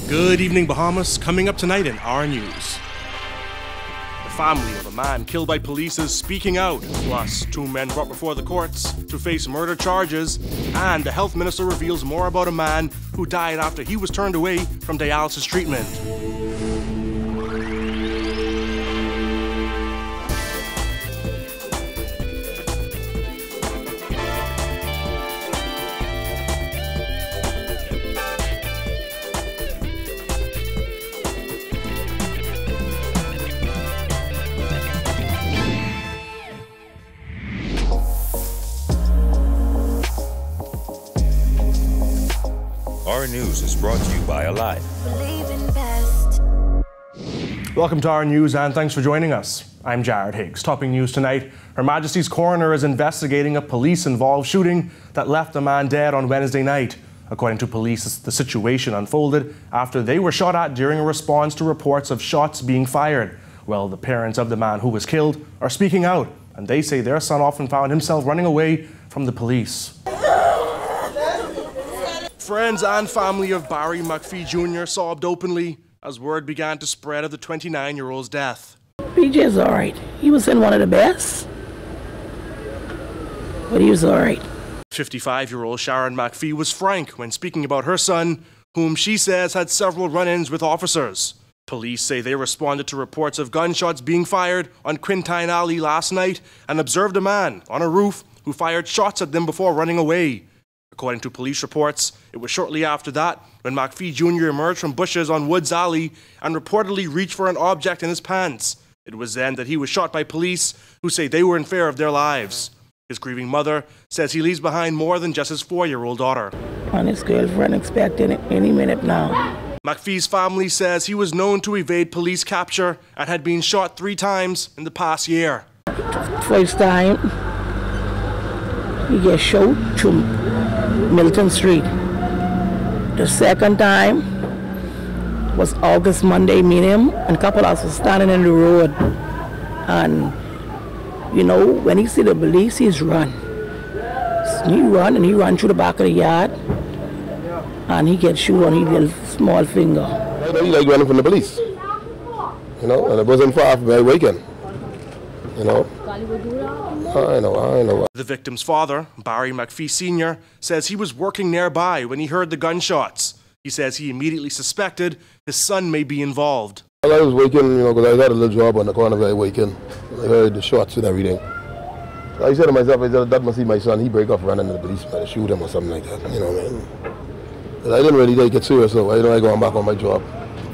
Good evening, Bahamas. Coming up tonight in our news. The family of a man killed by police is speaking out, plus 2 men brought before the courts to face murder charges, and the health minister reveals more about a man who died after he was turned away from dialysis treatment. Our News is brought to you by Alive. Welcome to Our News and thanks for joining us. I'm Jared Higgs. Topping news tonight, Her Majesty's coroner is investigating a police-involved shooting that left a man dead on Wednesday night. According to police, the situation unfolded after they were shot at during a response to reports of shots being fired. Well, the parents of the man who was killed are speaking out, and they say their son often found himself running away from the police. Friends and family of Barry McPhee Jr. sobbed openly as word began to spread of the 29-year-old's death. BJ's all right. He was in one of the best, but he was all right. 55-year-old Sharon McPhee was frank when speaking about her son, whom she says had several run-ins with officers. Police say they responded to reports of gunshots being fired on Quintine Alley last night and observed a man on a roof who fired shots at them before running away. According to police reports, it was shortly after that when McPhee Jr. emerged from bushes on Woods Alley and reportedly reached for an object in his pants. It was then that he was shot by police who say they were in fear of their lives. His grieving mother says he leaves behind more than just his 4-year-old daughter. And his girlfriend expecting it any minute now. McPhee's family says he was known to evade police capture and had been shot 3 times in the past year. First time, he gets shot through Milton Street. The second time was August Monday meeting, and a couple of us were standing in the road. And, you know, when he see the police, he's run. He run through the back of the yard, and he gets shot on his little small finger. I know he like running from the police, you know, and it wasn't far from my weekend, you know. I know. The victim's father, Barry McPhee Sr., says he was working nearby when he heard the gunshots. He says he immediately suspected his son may be involved. I was working, you know, because I had a little job on the corner every weekend. I heard the shots and everything. So I said to myself, that must be my son. He break off running to the policeman to shoot him or something like that, you know what I mean? But I didn't really take it serious, so I going back on my job.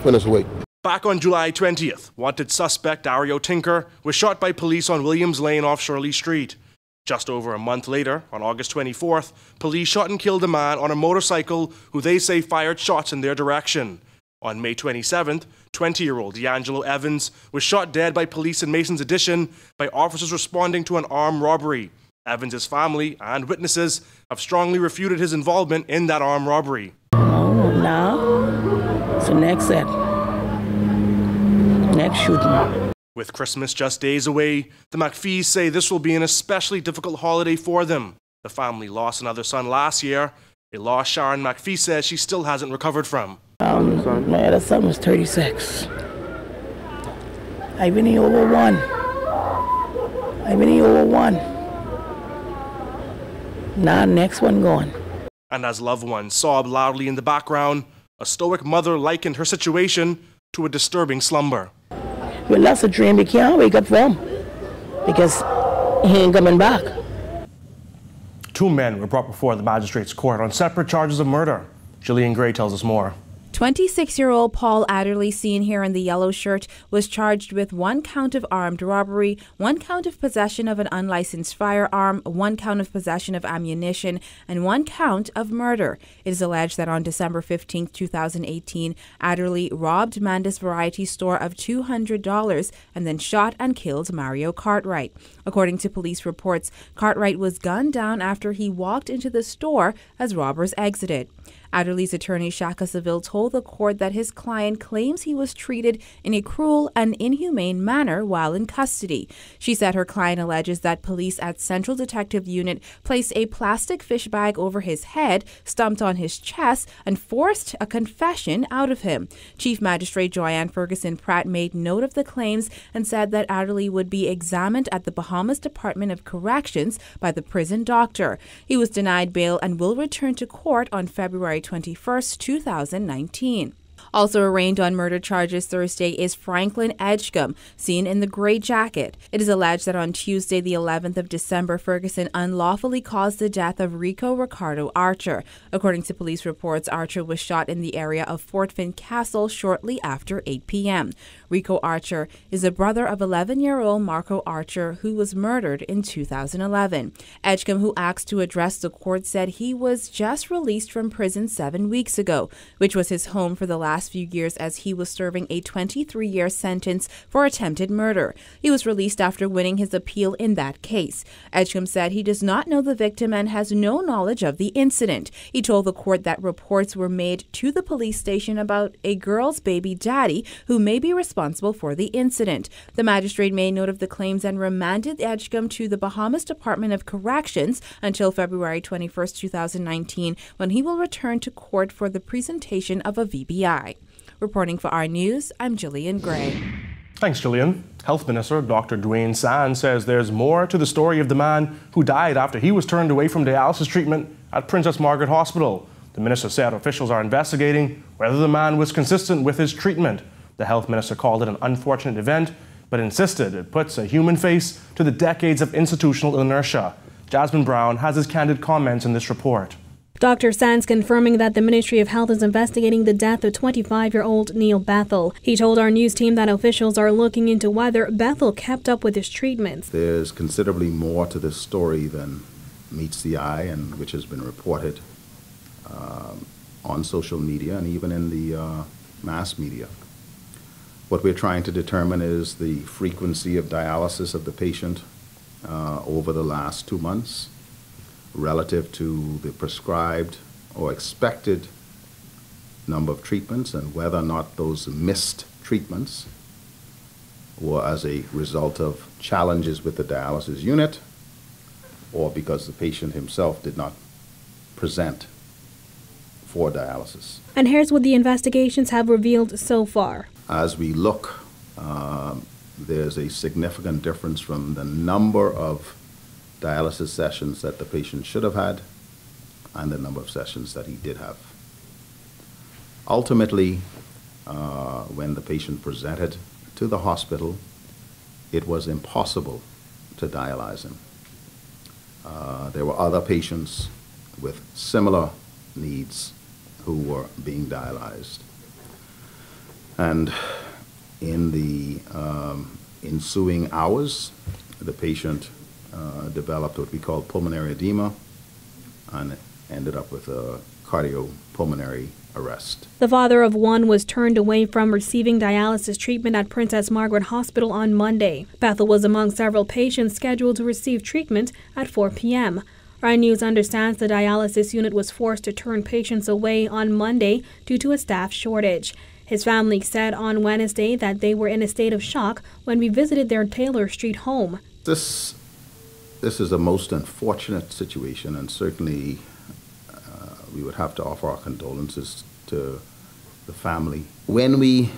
Finish work. Back on July 20th, wanted suspect Dario Tinker was shot by police on Williams Lane off Shirley Street. Just over a month later, on August 24th, police shot and killed a man on a motorcycle who they say fired shots in their direction. On May 27th, 20-year-old D'Angelo Evans was shot dead by police in Mason's Addition by officers responding to an armed robbery. Evans' family and witnesses have strongly refuted his involvement in that armed robbery. Oh, now it's the next set. Next shooting. With Christmas just days away, the McPhees say this will be an especially difficult holiday for them. The family lost another son last year, a loss Sharon McPhee says she still hasn't recovered from. My other son was 36. I've been here over one. Now next one gone. And as loved ones sobbed loudly in the background, a stoic mother likened her situation to a disturbing slumber. Well, that's a dream you can't wake up from because he ain't coming back. 2 men were brought before the magistrate's court on separate charges of murder. Gillian Gray tells us more. 26-year-old Paul Adderley, seen here in the yellow shirt, was charged with 1 count of armed robbery, 1 count of possession of an unlicensed firearm, 1 count of possession of ammunition, and 1 count of murder. It is alleged that on December 15, 2018, Adderley robbed Mandis Variety Store of $200 and then shot and killed Mario Cartwright. According to police reports, Cartwright was gunned down after he walked into the store as robbers exited. Adderley's attorney Shaka Seville told the court that his client claims he was treated in a cruel and inhumane manner while in custody. She said her client alleges that police at Central Detective Unit placed a plastic fish bag over his head, stomped on his chest, and forced a confession out of him. Chief Magistrate Joanne Ferguson Pratt made note of the claims and said that Adderley would be examined at the Bahamas Department of Corrections by the prison doctor. He was denied bail and will return to court on February 21, 2019. Also arraigned on murder charges Thursday is Franklin Edgecombe, seen in the gray jacket. It is alleged that on Tuesday, the 11th of December, Ferguson unlawfully caused the death of Rico Ricardo Archer. According to police reports, Archer was shot in the area of Fort Finn Castle shortly after 8 p.m. Rico Archer is the brother of 11-year-old Marco Archer, who was murdered in 2011. Edgecombe, who asked to address the court, said he was just released from prison 7 weeks ago, which was his home for the last few years as he was serving a 23-year sentence for attempted murder. He was released after winning his appeal in that case. Edgecombe said he does not know the victim and has no knowledge of the incident. He told the court that reports were made to the police station about a girl's baby daddy who may be responsible for the incident. The magistrate made note of the claims and remanded Edgecombe to the Bahamas Department of Corrections until February 21, 2019, when he will return to court for the presentation of a VBI. Reporting for our news, I'm Jillian Gray. Thanks, Jillian. Health Minister Dr. Dwayne Sands says there's more to the story of the man who died after he was turned away from dialysis treatment at Princess Margaret Hospital. The minister said officials are investigating whether the man was consistent with his treatment. The health minister called it an unfortunate event, but insisted it puts a human face to the decades of institutional inertia. Jasmine Brown has his candid comments in this report. Dr. Sands confirming that the Ministry of Health is investigating the death of 25-year-old Neil Bethel. He told our news team that officials are looking into whether Bethel kept up with his treatments. There's considerably more to this story than meets the eye and which has been reported on social media and even in the mass media. What we're trying to determine is the frequency of dialysis of the patient over the last 2 months, relative to the prescribed or expected number of treatments, and whether or not those missed treatments were as a result of challenges with the dialysis unit or because the patient himself did not present for dialysis. And here's what the investigations have revealed so far. As we look, there's a significant difference from the number of dialysis sessions that the patient should have had and the number of sessions that he did have. Ultimately, when the patient presented to the hospital, it was impossible to dialyze him. There were other patients with similar needs who were being dialyzed. And in the ensuing hours, the patient developed what we call pulmonary edema and ended up with a cardiopulmonary arrest. The father of one was turned away from receiving dialysis treatment at Princess Margaret Hospital on Monday. Bethel was among several patients scheduled to receive treatment at 4 p.m. Our news understands the dialysis unit was forced to turn patients away on Monday due to a staff shortage. His family said on Wednesday that they were in a state of shock when we visited their Taylor Street home. This is a most unfortunate situation, and certainly we would have to offer our condolences to the family. When we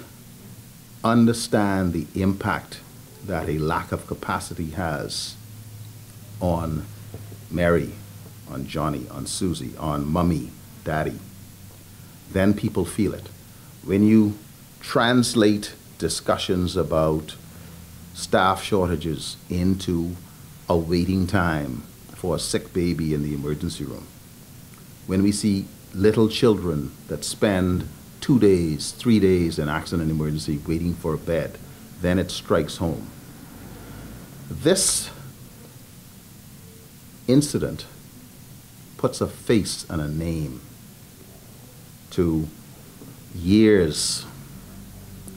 understand the impact that a lack of capacity has on Mary, on Johnny, on Susie, on Mummy, Daddy, then people feel it. When you translate discussions about staff shortages into a waiting time for a sick baby in the emergency room, when we see little children that spend 2 days, 3 days in accident and emergency waiting for a bed, then it strikes home. This incident puts a face and a name to years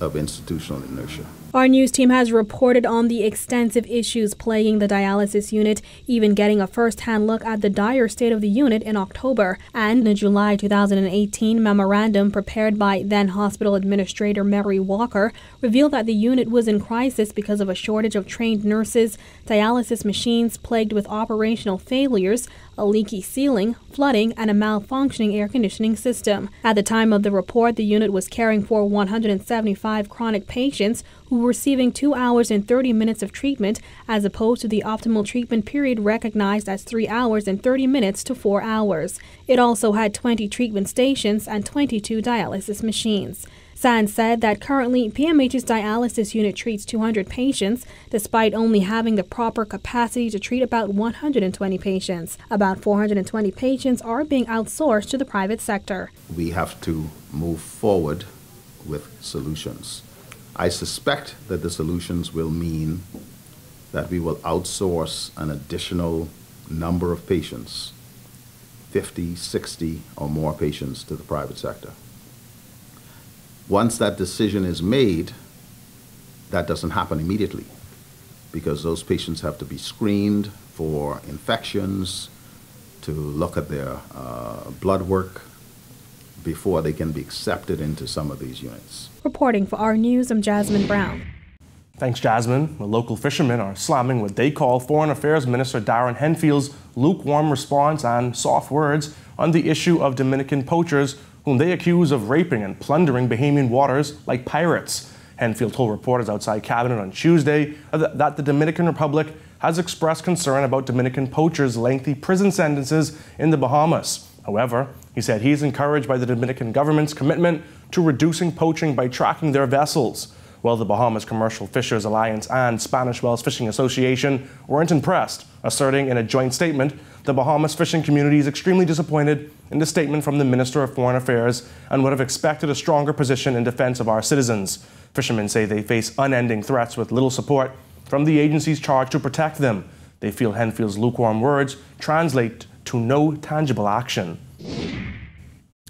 of institutional inertia. Our news team has reported on the extensive issues plaguing the dialysis unit, even getting a first-hand look at the dire state of the unit in October. And in a July 2018 memorandum prepared by then-hospital administrator Mary Walker revealed that the unit was in crisis because of a shortage of trained nurses, dialysis machines plagued with operational failures, a leaky ceiling, flooding, and a malfunctioning air conditioning system. At the time of the report, the unit was caring for 175 chronic patients who were receiving 2 hours and 30 minutes of treatment, as opposed to the optimal treatment period recognized as 3 hours and 30 minutes to 4 hours. It also had 20 treatment stations and 22 dialysis machines. Sands said that currently PMH's dialysis unit treats 200 patients, despite only having the proper capacity to treat about 120 patients. About 420 patients are being outsourced to the private sector. We have to move forward with solutions. I suspect that the solutions will mean that we will outsource an additional number of patients, 50, 60 or more patients, to the private sector. Once that decision is made, that doesn't happen immediately because those patients have to be screened for infections, to look at their blood work before they can be accepted into some of these units. Reporting for Our News, I'm Jasmine Brown. Thanks, Jasmine. The local fishermen are slamming what they call Foreign Affairs Minister Darren Henfield's lukewarm response and soft words on the issue of Dominican poachers whom they accuse of raping and plundering Bahamian waters like pirates. Henfield told reporters outside Cabinet on Tuesday that the Dominican Republic has expressed concern about Dominican poachers' lengthy prison sentences in the Bahamas. However, he said he's encouraged by the Dominican government's commitment to reducing poaching by tracking their vessels. Well, the Bahamas Commercial Fishers Alliance and Spanish Wells Fishing Association weren't impressed, asserting in a joint statement the Bahamas fishing community is extremely disappointed in the statement from the Minister of Foreign Affairs and would have expected a stronger position in defense of our citizens. Fishermen say they face unending threats with little support from the agencies charged to protect them. They feel Henfield's lukewarm words translate to no tangible action.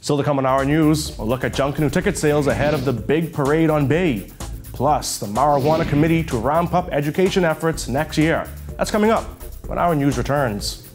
Still to come on Our News, a look at Junkanoo ticket sales ahead of the big parade on Bay. Plus, the Marijuana Committee to ramp up education efforts next year. That's coming up when Our News returns.